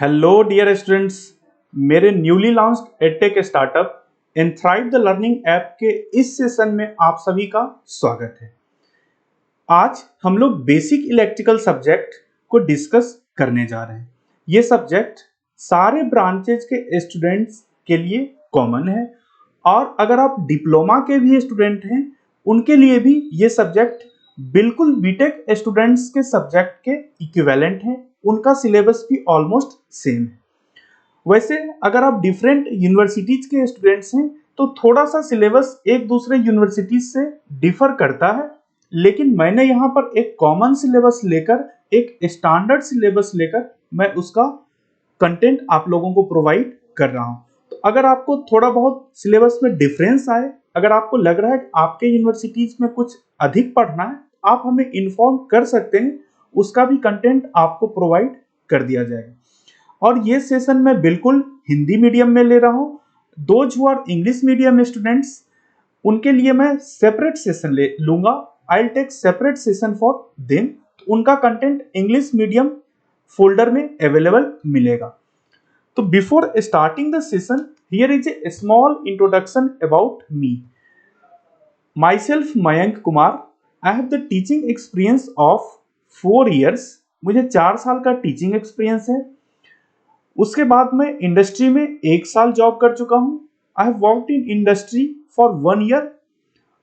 Hello dear students, मेरे newly launched edtech startup Enthrive the learning app के इस session में आप सभी का स्वागत है। आज हम लोग बेसिक इलेक्ट्रिकल सब्जेक्ट को डिस्कस करने जा रहे हैं। ये सब्जेक्ट सारे ब्रांचेज के स्टूडेंट्स के लिए कॉमन है और अगर आप डिप्लोमा के भी स्टूडेंट हैं उनके लिए भी ये सब्जेक्ट बिल्कुल बीटेक स्टूडेंट्स के सब्जेक्ट के इक्विवेलेंट है। उनका सिलेबस भी ऑलमोस्ट सेम है। वैसे अगर आप डिफरेंट यूनिवर्सिटीज के स्टूडेंट्स हैं तो थोड़ा सा सिलेबस एक दूसरे यूनिवर्सिटीज से डिफर करता है, लेकिन मैंने यहाँ पर एक कॉमन सिलेबस लेकर, एक स्टैंडर्ड सिलेबस लेकर मैं उसका कंटेंट आप लोगों को प्रोवाइड कर रहा हूँ। तो अगर आपको थोड़ा बहुत सिलेबस में डिफरेंस आए, अगर आपको लग रहा है कि आपके यूनिवर्सिटीज में कुछ अधिक पढ़ना है, आप हमें इन्फॉर्म कर सकते हैं, उसका भी कंटेंट आपको प्रोवाइड कर दिया जाएगा। और ये सेशन मैं बिल्कुल हिंदी मीडियम में ले रहा हूँ। Those who are English medium students, उनके लिए मैं सेपरेट सेशन ले लूंगा। I will take separate session for them. उनका कंटेंट इंग्लिश मीडियम फोल्डर में अवेलेबल मिलेगा। तो before starting the session, here is a small introduction about me. Myself Mayank Kumar. I have the teaching experience of 4 years। मुझे 4 साल का teaching experience है। उसके बाद मैं इंडस्ट्री में 1 साल जॉब कर चुका हूं। I have worked in industry for 1 year।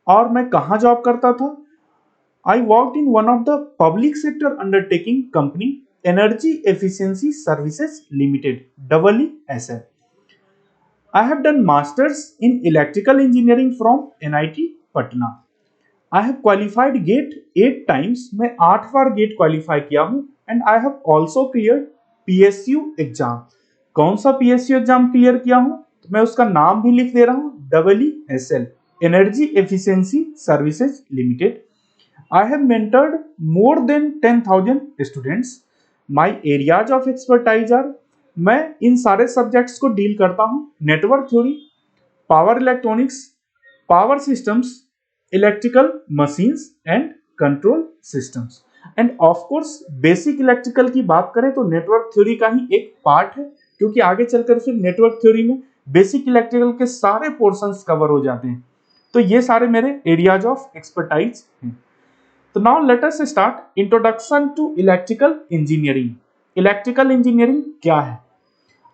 और मैं कहाँ जॉब करता था? I worked in one of the public sector undertaking company, energy efficiency services limited, EESL। I have done masters in electrical engineering from NIT Patna. I have qualified GATE 8 times। मैं 8 बार GATE qualify किया हूँ। And I have also clear PSU exam. कौन सा PSU exam clear किया हूँ? तो मैं उसका नाम भी लिख दे रहा हूँ, EESL, energy efficiency services limited. I have mentored more than 10,000 students. My areas of expertise are, मैं इन सारे सब्जेक्ट्स को डील करता हूँ। Network theory, power electronics, power systems, electrical machines and control systems. And of course basic electrical की बात करें तो नेटवर्क थ्योरी का ही एक पार्ट है, क्योंकि आगे चलकर फिर नेटवर्क थ्योरी में बेसिक इलेक्ट्रिकल के सारे पोर्शंस कवर हो जाते हैं। तो ये सारे मेरे एरियाज ऑफ एक्सपर्टाइज हैं। तो now let us start. Introduction to electrical engineering. Electrical engineering क्या है?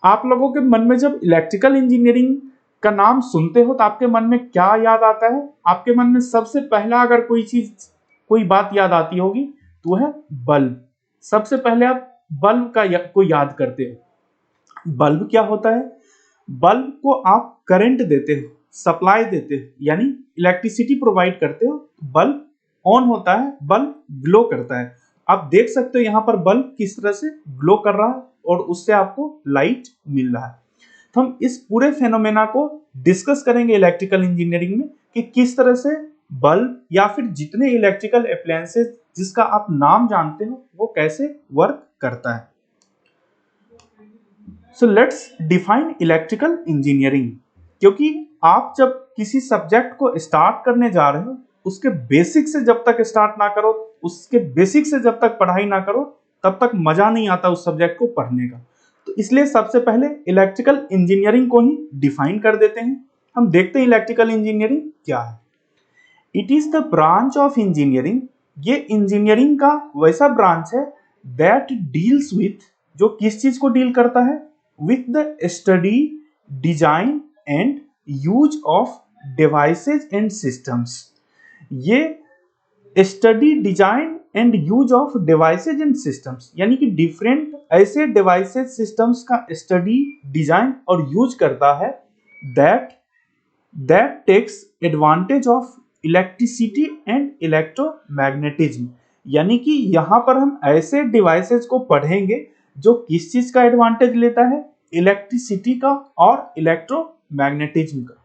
आप लोगों के मन में जब इलेक्ट्रिकल इंजीनियरिंग का नाम सुनते हो तो आपके मन में क्या याद आता है? आपके मन में सबसे पहला अगर कोई बात याद आती होगी तो है बल्ब। सबसे पहले आप बल्ब को याद करते हो। बल्ब क्या होता है? बल्ब को आप करंट देते हो, सप्लाई देते हो, यानी इलेक्ट्रिसिटी प्रोवाइड करते हो। बल्ब ऑन होता है, बल्ब ग्लो करता है। आप देख सकते हो यहाँ पर बल्ब किस तरह से ग्लो कर रहा है और उससे आपको लाइट मिल रहा है। तो हम इस पूरे फेनोमेना को डिस्कस करेंगे इलेक्ट्रिकल इंजीनियरिंग में कि किस तरह से बल्ब या फिर जितने इलेक्ट्रिकल अप्लायंसेस जिसका आप नाम जानते हो वो कैसे वर्क करता है। So let's define electrical engineering. क्योंकि आप जब किसी सब्जेक्ट को स्टार्ट करने जा रहे हो, उसके बेसिक से जब तक स्टार्ट ना करो, उसके बेसिक से जब तक पढ़ाई ना करो, तब तक मजा नहीं आता उस सब्जेक्ट को पढ़ने का। तो इसलिए सबसे पहले इलेक्ट्रिकल इंजीनियरिंग को ही डिफाइन कर देते हैं। हम देखते हैं इलेक्ट्रिकल इंजीनियरिंग क्या है। It is the branch of engineering. ये इंजीनियरिंग का वैसा ब्रांच है दैट डील्स विथ, जो किस चीज को डील करता है? With the study, design and use of devices and systems. ये study, design and use of devices and systems, यानी कि डिफरेंट ऐसे डिवाइसेज सिस्टम्स का स्टडी, डिजाइन और यूज करता है that takes advantage of electricity and electromagnetism. यानी कि यहाँ पर हम ऐसे डिवाइसेज को पढ़ेंगे जो किस चीज का एडवांटेज लेता है? इलेक्ट्रिसिटी का और इलेक्ट्रोमैग्नेटिज्म का।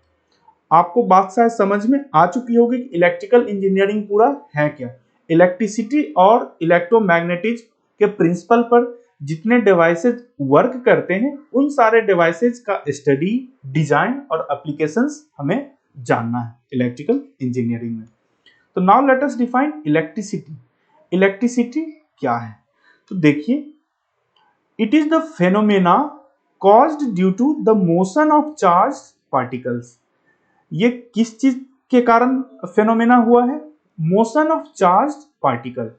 आपको बात शायद समझ में आ चुकी होगी कि इलेक्ट्रिकल इंजीनियरिंग पूरा है क्या। इलेक्ट्रिसिटी और इलेक्ट्रोमैग्नेटिज्म के प्रिंसिपल पर जितने डिवाइसेज वर्क करते हैं, उन सारे डिवाइसेज का स्टडी, डिजाइन और एप्लीकेशंस हमें जानना है इलेक्ट्रिकल इंजीनियरिंग में। तो now let us define electricity. Electricity क्या है? तो देखिए, it is the phenomena caused due to the motion of charge particles. ये किस चीज के कारण फेनोमेना हुआ है? Motion of charge particle.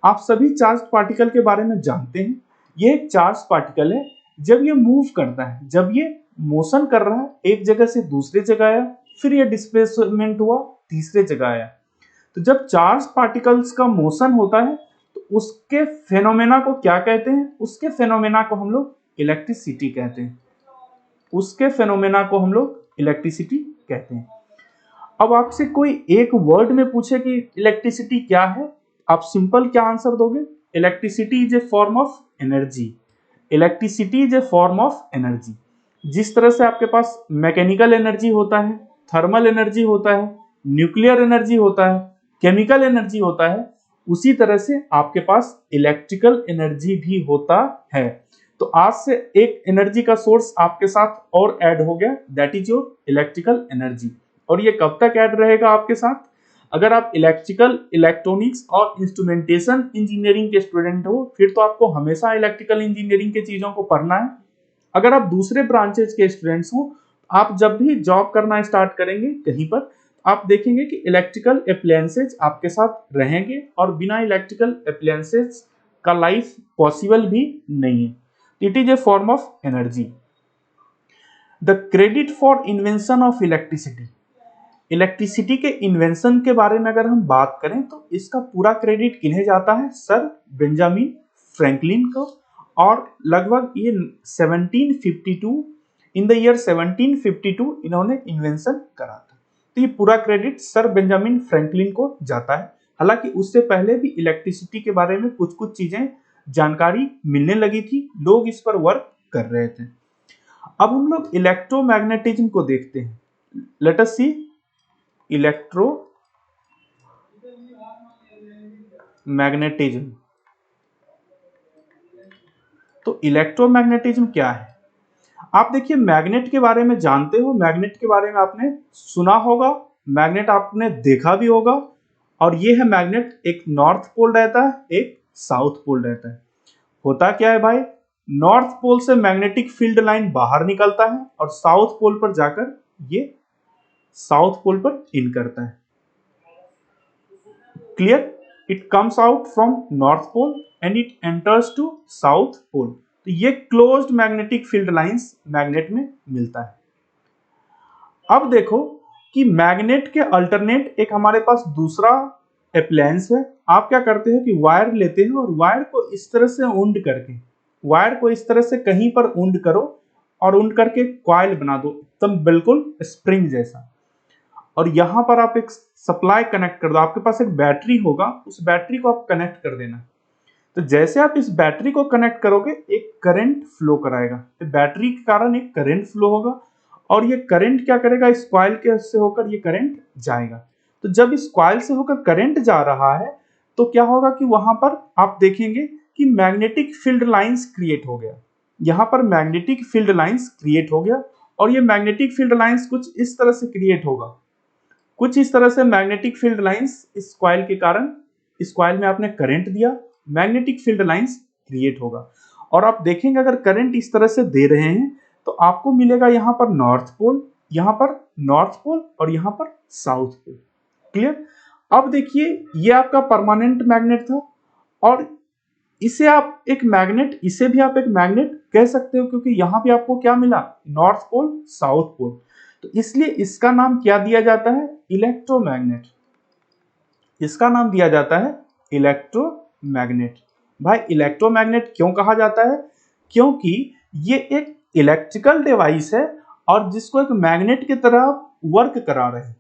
आप सभी चार्ज पार्टिकल के बारे में जानते हैं। ये एक चार्ज पार्टिकल है, जब ये मूव करता है, जब ये मोशन कर रहा है, एक जगह से दूसरी जगह आया, फिर ये डिस्प्लेसमेंट हुआ, तीसरे जगह आया। तो जब चार्ज पार्टिकल्स का मोशन होता है तो उसके फेनोमेना को क्या कहते हैं? उसके फेनोमेना को हम लोग इलेक्ट्रिसिटी कहते हैं। उसके फेनोमेना को हम लोग इलेक्ट्रिसिटी कहते हैं। अब आपसे कोई एक वर्ड में पूछे कि इलेक्ट्रिसिटी क्या है, आप सिंपल क्या आंसर दोगे? Electricity is a form of energy. Electricity is a form of energy. जिस तरह से आपके पास मैकेनिकल एनर्जी होता है, थर्मल एनर्जी होता है, न्यूक्लियर एनर्जी होता है, केमिकल एनर्जी होता है, उसी तरह से आपके पास इलेक्ट्रिकल एनर्जी भी होता है। तो आज से एक एनर्जी का सोर्स आपके साथ और ऐड हो गया, that is your electrical energy. और ये कब तक ऐड रहेगा आपके साथ? अगर आप इलेक्ट्रिकल, इलेक्ट्रॉनिक्स और इंस्ट्रूमेंटेशन इंजीनियरिंग के स्टूडेंट हो, फिर तो आपको हमेशा इलेक्ट्रिकल इंजीनियरिंग के चीजों को पढ़ना है। अगर आप दूसरे ब्रांचेज के स्टूडेंट्स हो, आप जब भी जॉब करना स्टार्ट करेंगे कहीं पर, आप देखेंगे कि इलेक्ट्रिकल अप्लायंसेज आपके साथ रहेंगे, और बिना इलेक्ट्रिकल अप्लायंसेज का लाइफ पॉसिबल भी नहीं है। It is a form of energy. The credit for invention of electricity. Electricity के इन्वेंशन के बारे में अगर हम बात करें तो इसका पूरा क्रेडिट किन्हें जाता है? सर बेंजामिन फ्रैंकलिन को। और लगभग ये 1752, इन द ईयर 1752 इन्होंने इन्वेंशन करा था। तो ये पूरा क्रेडिट सर बेंजामिन फ्रैंकलिन को जाता है। हालांकि उससे पहले भी इलेक्ट्रिसिटी के बारे में कुछ कुछ चीजें जानकारी मिलने लगी थी, लोग इस पर वर्क कर रहे थे। अब हम लोग इलेक्ट्रोमैग्नेटिज्म को देखते हैं। लेट अस सी इलेक्ट्रोमैग्नेटिज्म। तो इलेक्ट्रोमैग्नेटिज्म क्या है? आप देखिए, मैग्नेट के बारे में जानते हो, मैग्नेट के बारे में आपने सुना होगा, मैग्नेट आपने देखा भी होगा। और ये है मैग्नेट, एक नॉर्थ पोल रहता है, एक साउथ पोल रहता है। होता क्या है भाई, नॉर्थ पोल से मैग्नेटिक फील्ड लाइन बाहर निकलता है और साउथ पोल पर जाकर ये साउथ पोल पर इन करता है। Clear? It comes out from north pole and it enters to south pole. तो ये closed magnetic field lines magnet में मिलता है। अब देखो कि मैग्नेट के अल्टरनेट एक हमारे पास दूसरा अप्लायंस है। आप क्या करते हैं कि वायर लेते हैं और वायर को इस तरह से उंड करके, वायर को इस तरह से कहीं पर उंड करो और उंड करके कॉइल बना दो, एकदम बिल्कुल स्प्रिंग जैसा। और यहां पर आप एक सप्लाई कनेक्ट कर दो। आपके पास एक बैटरी होगा, उस बैटरी को आप कनेक्ट कर देना। तो जैसे आप इस बैटरी को कनेक्ट करोगे, एक करंट फ्लो कराएगा। तो बैटरी के कारण एक करंट फ्लो होगा, और ये करंट क्या करेगा, इस कॉइल के से होकर ये करंट जाएगा। तो जब इस कॉइल से होकर करंट जा रहा है तो क्या होगा कि वहां पर आप देखेंगे कि मैग्नेटिक फील्ड लाइंस क्रिएट हो गया। यहां पर मैग्नेटिक फील्ड लाइंस क्रिएट हो गया, और ये मैग्नेटिक फील्ड लाइंस कुछ इस तरह से क्रिएट होगा। कुछ इस तरह से मैग्नेटिक फील्ड लाइंस इस कॉइल के कारण, इस कॉइल में आपने करंट दिया, मैग्नेटिक फील्ड लाइंस क्रिएट होगा। और आप देखेंगे अगर करंट इस तरह से दे रहे हैं तो आपको मिलेगा यहाँ पर नॉर्थ पोल, यहाँ पर नॉर्थ पोल और यहाँ पर साउथ पोल। क्लियर? अब देखिए, ये आपका परमानेंट मैग्नेट था, और इसे आप एक मैग्नेट, इसे भी आप एक मैग्नेट कह सकते हो, क्योंकि यहाँ पे आपको क्या मिला, नॉर्थ पोल, साउथ पोल। तो इसलिए इसका नाम क्या दिया जाता है, इलेक्ट्रोमैग्नेट। इसका नाम दिया जाता है इलेक्ट्रोमैग्नेट। भाई इलेक्ट्रोमैग्नेट क्यों कहा जाता है? क्योंकि ये एक इलेक्ट्रिकल डिवाइस है और जिसको एक मैग्नेट की तरह वर्क करा रहे हैं।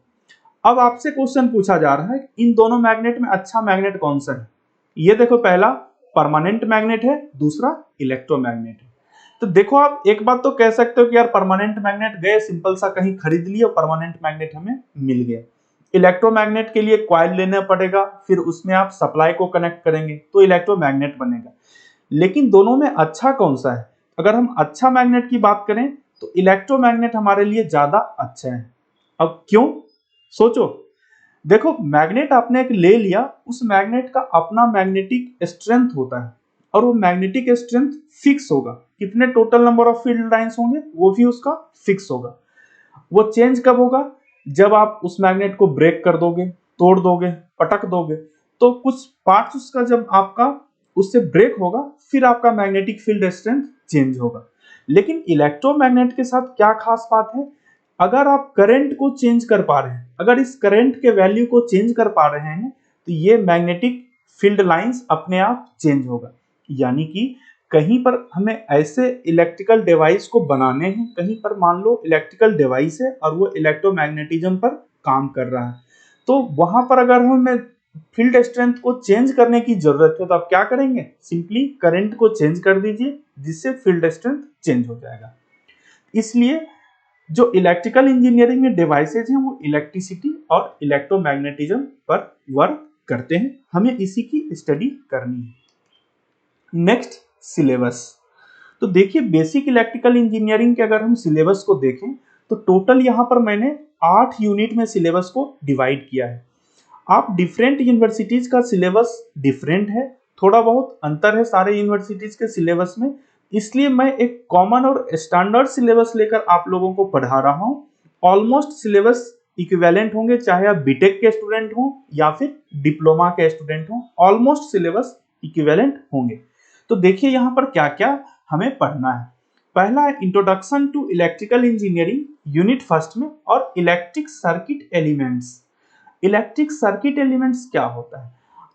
अब आपसे क्वेश्चन पूछा जा रहा है, इन दोनों मैग्नेट में अच्छा मैग्नेट कौन सा है? ये देखो, पहला परमानेंट मैग्नेट है, दूसरा इलेक्ट्रोमैग्नेट है। तो देखो, आप एक बात तो कह सकते हो कि यार परमानेंट मैग्नेट गए सिंपल सा कहीं खरीद लिए और परमानेंट मैग्नेट हमें मिल गया। इलेक्ट्रोमैग्नेट के लिए कॉइल लेना पड़ेगा, फिर उसमें आप सप्लाई को कनेक्ट करेंगे तो इलेक्ट्रोमैग्नेट बनेगा। लेकिन दोनों में अच्छा कौन सा है? अगर हम अच्छा मैग्नेट की बात करें तो इलेक्ट्रोमैग्नेट हमारे लिए ज्यादा अच्छा है। अब क्यों? सोचो। देखो, मैग्नेट आपने एक ले लिया, उस मैग्नेट का अपना मैग्नेटिक स्ट्रेंथ होता है, और वो मैग्नेटिक स्ट्रेंथ फिक्स होगा। कितने total number of field lines होंगे वो भी उसका फिक्स होगा। वो चेंज कब होगा? जब आप उस मैग्नेट को ब्रेक कर दोगे, तोड़ दोगे, पटक दोगे, तो कुछ पार्ट्स उसका जब आपका उससे ब्रेक होगा, फिर आपका मैग्नेटिक फील्ड स्ट्रेंथ चेंज होगा। लेकिन इलेक्ट्रोमैग्नेट के साथ क्या खास बात है? अगर आप करंट को चेंज कर पा रहे हैं, अगर इस करंट के वैल्यू को चेंज कर पा रहे हैं, तो ये मैग्नेटिक फील्ड लाइंस अपने आप चेंज होगा। यानी कि कहीं पर हमें ऐसे इलेक्ट्रिकल डिवाइस को बनाने हैं, कहीं पर मान लो इलेक्ट्रिकल डिवाइस है और वो इलेक्ट्रोमैग्नेटिज्म पर काम कर रहा है, तो वहां पर अगर हमें फील्ड स्ट्रेंथ को चेंज करने की जरूरत है तो आप क्या करेंगे? सिंपली करंट को चेंज कर दीजिए, जिससे फील्ड स्ट्रेंथ चेंज हो जाएगा। इसलिए जो इलेक्ट्रिकल इंजीनियरिंग में डिवाइसेज हैं वो इलेक्ट्रिसिटी और इलेक्ट्रोमैग्नेटिज्म पर वर्क करते हैं। हमें इसी की स्टडी करनी है। Next, syllabus. तो देखिए, बेसिक इलेक्ट्रिकल इंजीनियरिंग के अगर हम सिलेबस को देखें तो टोटल यहाँ पर मैंने 8 यूनिट में सिलेबस को डिवाइड किया है। आप डिफरेंट यूनिवर्सिटीज का सिलेबस डिफरेंट है, थोड़ा बहुत अंतर है सारे यूनिवर्सिटीज के सिलेबस में, इसलिए मैं एक कॉमन और स्टैंडर्ड सिलेबस लेकर आप लोगों को पढ़ा रहा हूँ। ऑलमोस्ट सिलेबस इक्विवेलेंट होंगे, चाहे आप बीटेक के स्टूडेंट हो या फिर डिप्लोमा के स्टूडेंट हो, ऑलमोस्ट सिलेबस इक्विवेलेंट होंगे। तो देखिए यहाँ पर क्या क्या हमें पढ़ना है। पहला है introduction to electrical engineering unit first में, और electric circuit elements. Electric circuit elements क्या होता है?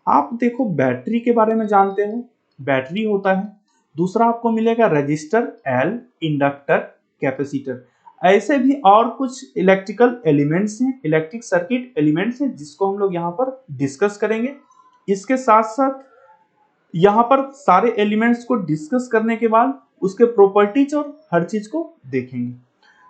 आप देखो, बैटरी के बारे में जानते हो, बैटरी होता है। दूसरा आपको मिलेगा रजिस्टर एल, इंडक्टर, कैपेसिटर। ऐसे भी और कुछ इलेक्ट्रिकल एलिमेंट्स हैं, इलेक्ट्रिक सर्किट एलिमेंट्स हैं, जिसको हम लोग यहाँ पर डिस्कस करेंगे। इसके साथ साथ यहाँ पर सारे एलिमेंट्स को डिस्कस करने के बाद उसके प्रॉपर्टीज और हर चीज को देखेंगे।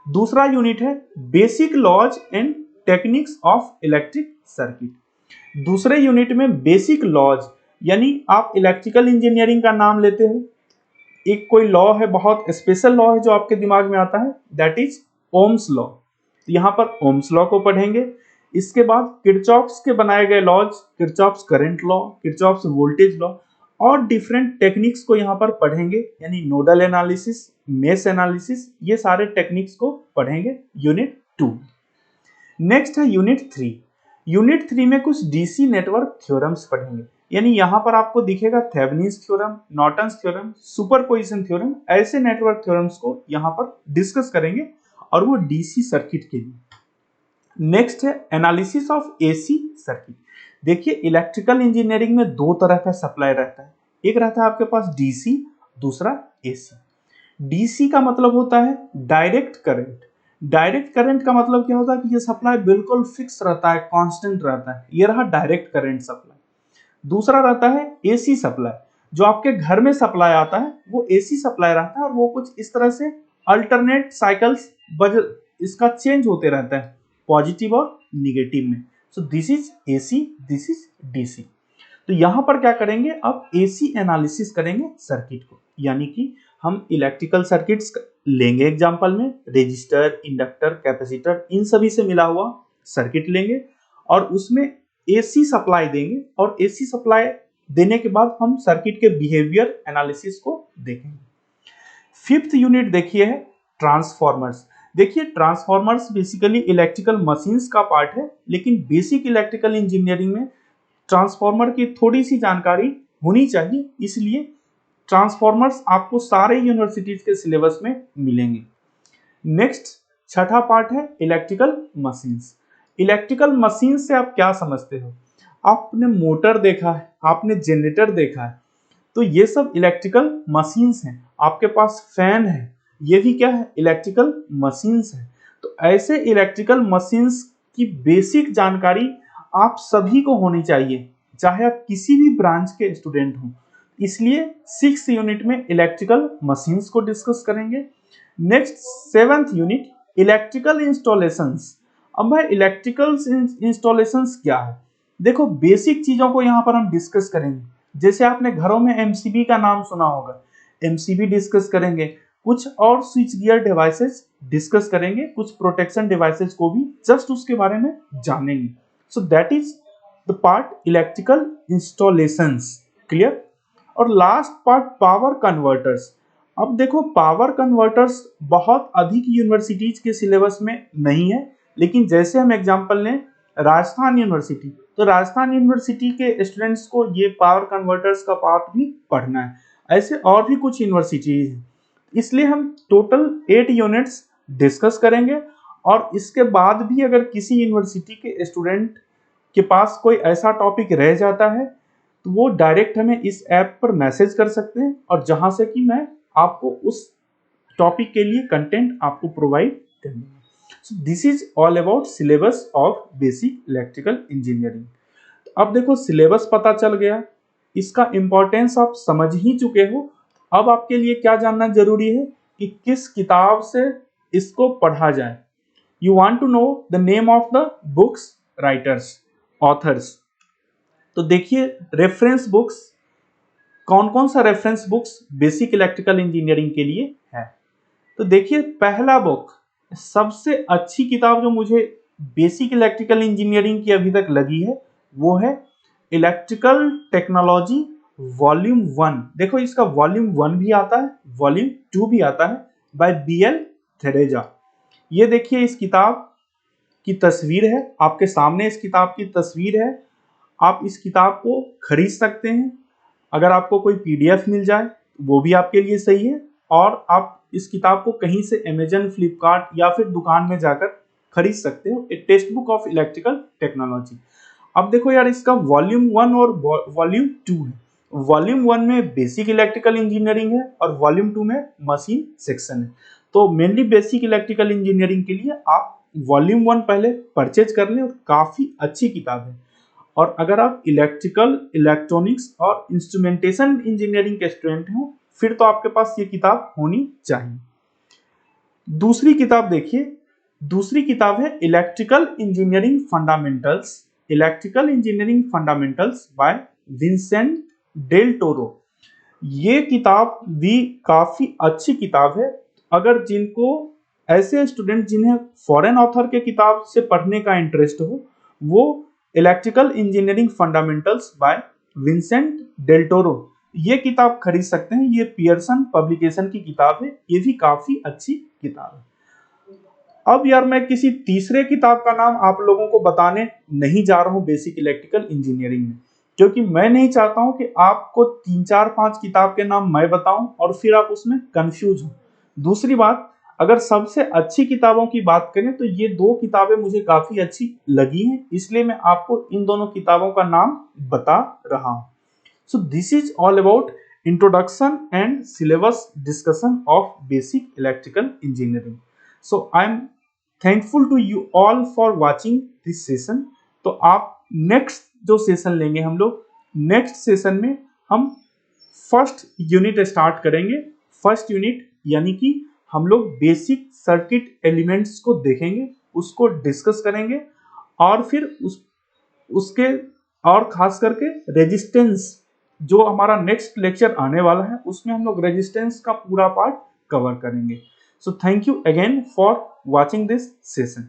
दूसरा यूनिट है basic laws and techniques of electric circuit. दूसरे यूनिट में बेसिक लॉज, यानी आप इलेक्ट्रिकल इंजीनियरिंग का नाम लेते हो, एक कोई लॉ है, बहुत स्पेशल लॉ है जो आपके दिमाग में आता है, दैट इज ओम्स लॉ। यहाँ पर ओम्स लॉ को पढ़ेंगे। इसके बाद किरचॉफ्स के बनाए गए laws, Kirchhoff's current law, Kirchhoff's voltage law, और डिफरेंट टेक्निक्स को यहाँ पर पढ़ेंगे, यानी नोडल एनालिसिस, मेश एनालिसिस, ये सारे टेक्निक्स को पढ़ेंगे यूनिट 2। नेक्स्ट है यूनिट 3। यूनिट 3 में कुछ डीसी नेटवर्क थ्योरम्स पढ़ेंगे, यानी यहाँ पर आपको दिखेगा Thevenin's theorem, Norton's theorem, superposition theorem, ऐसे नेटवर्क थ्योरम्स को यहाँ पर डिस्कस करेंगे, और वो डीसी सर्किट के लिए। नेक्स्ट है एनालिसिस ऑफ एसी सर्किट। देखिए, इलेक्ट्रिकल इंजीनियरिंग में दो तरह का सप्लाई रहता है, एक रहता है आपके पास डीसी, दूसरा एसी। डीसी का मतलब होता है डायरेक्ट करंट। डायरेक्ट करंट का मतलब क्या होता है कि ये सप्लाई बिल्कुल फिक्स रहता है, कांस्टेंट रहता है, ये रहा डायरेक्ट करंट सप्लाई। दूसरा रहता है एसी सप्लाई, जो आपके घर में सप्लाई आता है वो एसी सप्लाई रहता है, और वो कुछ इस तरह से अल्टरनेट साइकिल्स इसका चेंज होते रहता है, पॉजिटिव और निगेटिव में। सो this is AC, this is DC. तो यहां पर क्या करेंगे, अब एसी एनालिसिस करेंगे सर्किट को, यानी कि हम इलेक्ट्रिकल सर्किट्स लेंगे एग्जांपल में, रेजिस्टर, इंडक्टर, कैपेसिटर, इन सभी से मिला हुआ सर्किट लेंगे और उसमें एसी सप्लाई देंगे, और एसी सप्लाई देने के बाद हम सर्किट के बिहेवियर एनालिसिस को देखेंगे। फिफ्थ यूनिट देखिए है ट्रांसफॉर्मर्स। देखिए, ट्रांसफॉर्मर्स बेसिकली इलेक्ट्रिकल मशीन्स का पार्ट है, लेकिन बेसिक इलेक्ट्रिकल इंजीनियरिंग में ट्रांसफॉर्मर की थोड़ी सी जानकारी होनी चाहिए, इसलिए ट्रांसफॉर्मर्स आपको सारे यूनिवर्सिटीज के सिलेबस में मिलेंगे। नेक्स्ट, छठा पार्ट है इलेक्ट्रिकल मशीन्स। इलेक्ट्रिकल मशीन से आप क्या समझते हो? आपने मोटर देखा है, आपने जनरेटर देखा है, तो ये सब इलेक्ट्रिकल मशीन्स हैं। आपके पास फैन है, ये भी क्या है? इलेक्ट्रिकल मशीन्स है। तो ऐसे इलेक्ट्रिकल मशीन्स की बेसिक जानकारी आप सभी को होनी चाहिए, चाहे आप किसी भी ब्रांच के स्टूडेंट हो। इसलिए 6th यूनिट में इलेक्ट्रिकल मशीन्स को डिस्कस करेंगे। Next 7th unit electrical installations. अब भाई इलेक्ट्रिकल इंस्टॉलेशंस क्या है? देखो, बेसिक चीजों को यहाँ पर हम डिस्कस करेंगे। जैसे आपने घरों में एमसीबी का नाम सुना होगा, एमसीबी डिस्कस करेंगे, कुछ और स्विच गियर डिवाइसेस डिस्कस करेंगे, कुछ प्रोटेक्शन डिवाइसेस को भी जस्ट उसके बारे में जानेंगे। So that is the part electrical installations. Clear? और लास्ट पार्ट पावर कन्वर्टर्स। अब देखो पावर कन्वर्टर्स बहुत अधिक यूनिवर्सिटीज के सिलेबस में नहीं है, लेकिन जैसे हम एग्जांपल लें राजस्थान यूनिवर्सिटी, तो राजस्थान यूनिवर्सिटी के स्टूडेंट्स को ये पावर कन्वर्टर्स का पार्ट भी पढ़ना है। ऐसे और भी कुछ यूनिवर्सिटीज हैं, इसलिए हम टोटल 8 यूनिट्स डिस्कस करेंगे। और इसके बाद भी अगर किसी यूनिवर्सिटी के स्टूडेंट के पास कोई ऐसा टॉपिक रह जाता है तो वो डायरेक्ट हमें इस ऐप पर मैसेज कर सकते हैं, और जहां से कि मैं आपको उस टॉपिक के लिए कंटेंट आपको प्रोवाइड कर दूंगा। सो this is all about syllabus of basic electrical engineering. अब देखो सिलेबस पता चल गया, इसका इंपॉर्टेंस आप समझ ही चुके हो। अब आपके लिए क्या जानना जरूरी है कि किस किताब से इसको पढ़ा जाए। You want to know the name of the books, writers, authors. तो देखिए रेफरेंस बुक्स, कौन कौन सा reference books basic electrical engineering के लिए है। तो देखिए पहला बुक, सबसे अच्छी किताब जो मुझे बेसिक इलेक्ट्रिकल इंजीनियरिंग की अभी तक लगी है वो है इलेक्ट्रिकल टेक्नोलॉजी वॉल्यूम 1। देखो इसका वॉल्यूम 1 भी आता है, वॉल्यूम 2 भी आता है, बाय BL थेरेजा। ये देखिए इस किताब की तस्वीर है, आपके सामने इस किताब की तस्वीर है। आप इस किताब को खरीद सकते हैं, अगर आपको कोई PDF मिल जाए वो भी आपके लिए सही है, और आप इस किताब को कहीं से अमेजन, फ्लिपकार्ट या फिर दुकान में जाकर खरीद सकते हो। ए text book of electrical technology. अब देखो यार इसका वॉल्यूम 1 और वॉल्यूम 2 है। वॉल्यूम 1 में बेसिक इलेक्ट्रिकल इंजीनियरिंग है और वॉल्यूम 2 में मशीन सेक्शन है। तो मेनली बेसिक इलेक्ट्रिकल इंजीनियरिंग के लिए आप वॉल्यूम 1 पहले परचेज कर लें, और काफी अच्छी किताब है। और अगर आप इलेक्ट्रिकल, इलेक्ट्रॉनिक्स और इंस्ट्रूमेंटेशन इंजीनियरिंग के स्टूडेंट हो फिर तो आपके पास ये किताब होनी चाहिए। दूसरी किताब देखिए, दूसरी किताब है electrical engineering fundamentals, electrical engineering fundamentals by Vincent Del Toro. ये किताब भी काफी अच्छी किताब है। अगर जिनको ऐसे स्टूडेंट जिन्हें फॉरेन ऑथर के किताब से पढ़ने का इंटरेस्ट हो, वो electrical engineering fundamentals by Vincent Del Toro ये किताब खरीद सकते हैं। ये पियर्सन पब्लिकेशन की किताब है, ये भी काफी अच्छी किताब है। अब यार मैं किसी तीसरे किताब का नाम आप लोगों को बताने नहीं जा रहा हूं बेसिक इलेक्ट्रिकल इंजीनियरिंग में, क्योंकि मैं नहीं चाहता हूं कि आपको 3, 4, 5 किताब के नाम मैं बताऊं और फिर आप उसमें कंफ्यूज हो। दूसरी बात, अगर सबसे अच्छी किताबों की बात करें तो ये 2 किताबें मुझे काफी अच्छी लगी हैं, इसलिए मैं आपको इन दोनों किताबों का नाम बता रहा हूं। So this is all about introduction and syllabus discussion of basic electrical engineering. So I am thankful to you all for watching this session. तो आप नेक्स्ट जो सेशन लेंगे हम लोग, नेक्स्ट सेशन में हम फर्स्ट यूनिट स्टार्ट करेंगे। First unit यानी कि हम लोग बेसिक सर्किट एलिमेंट्स को देखेंगे, उसको डिस्कस करेंगे, और फिर उसके और खास करके रेजिस्टेंस, जो हमारा नेक्स्ट लेक्चर आने वाला है उसमें हम लोग रेजिस्टेंस का पूरा पार्ट कवर करेंगे। So thank you again for watching this session.